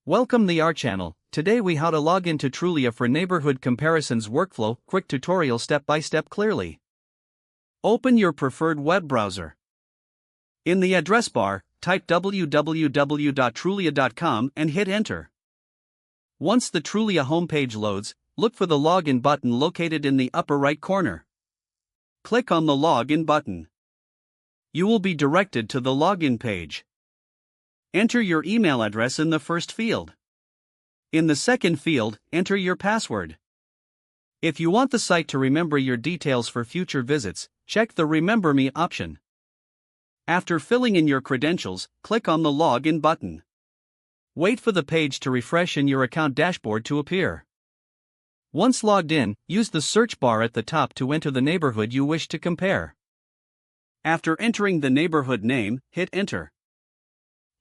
Welcome the our channel. Today we how to log into Trulia for neighborhood comparisons workflow, quick tutorial step by step clearly. Open your preferred web browser. In the address bar, type www.trulia.com and hit enter. Once the Trulia homepage loads, look for the login button located in the upper right corner. Click on the login button. You will be directed to the login page. Enter your email address in the first field. In the second field, enter your password. If you want the site to remember your details for future visits, check the Remember Me option. After filling in your credentials, click on the Login button. Wait for the page to refresh and your account dashboard to appear. Once logged in, use the search bar at the top to enter the neighborhood you wish to compare. After entering the neighborhood name, hit Enter.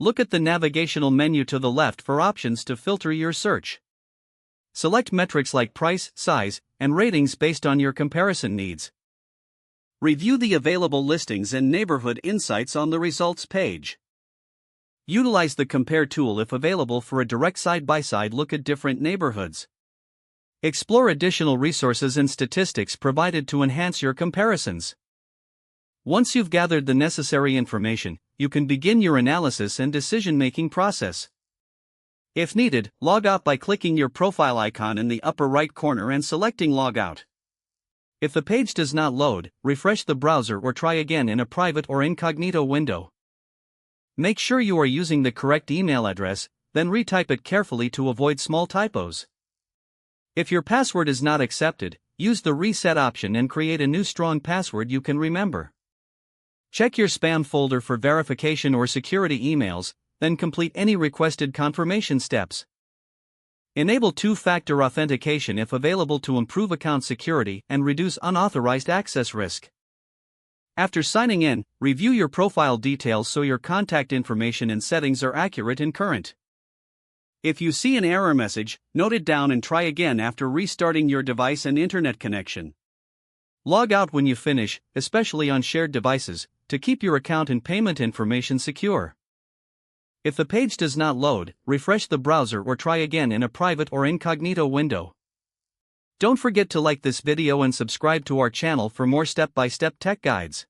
Look at the navigational menu to the left for options to filter your search. Select metrics like price, size, and ratings based on your comparison needs. Review the available listings and neighborhood insights on the results page. Utilize the Compare tool if available for a direct side-by-side look at different neighborhoods. Explore additional resources and statistics provided to enhance your comparisons. Once you've gathered the necessary information, you can begin your analysis and decision-making process. If needed, log out by clicking your profile icon in the upper right corner and selecting Log Out. If the page does not load, refresh the browser or try again in a private or incognito window. Make sure you are using the correct email address, then retype it carefully to avoid small typos. If your password is not accepted, use the Reset option and create a new strong password you can remember. Check your spam folder for verification or security emails, then complete any requested confirmation steps. Enable two-factor authentication if available to improve account security and reduce unauthorized access risk. After signing in, review your profile details so your contact information and settings are accurate and current. If you see an error message, note it down and try again after restarting your device and internet connection. Log out when you finish, especially on shared devices, to keep your account and payment information secure. If the page does not load, refresh the browser or try again in a private or incognito window. Don't forget to like this video and subscribe to our channel for more step-by-step tech guides.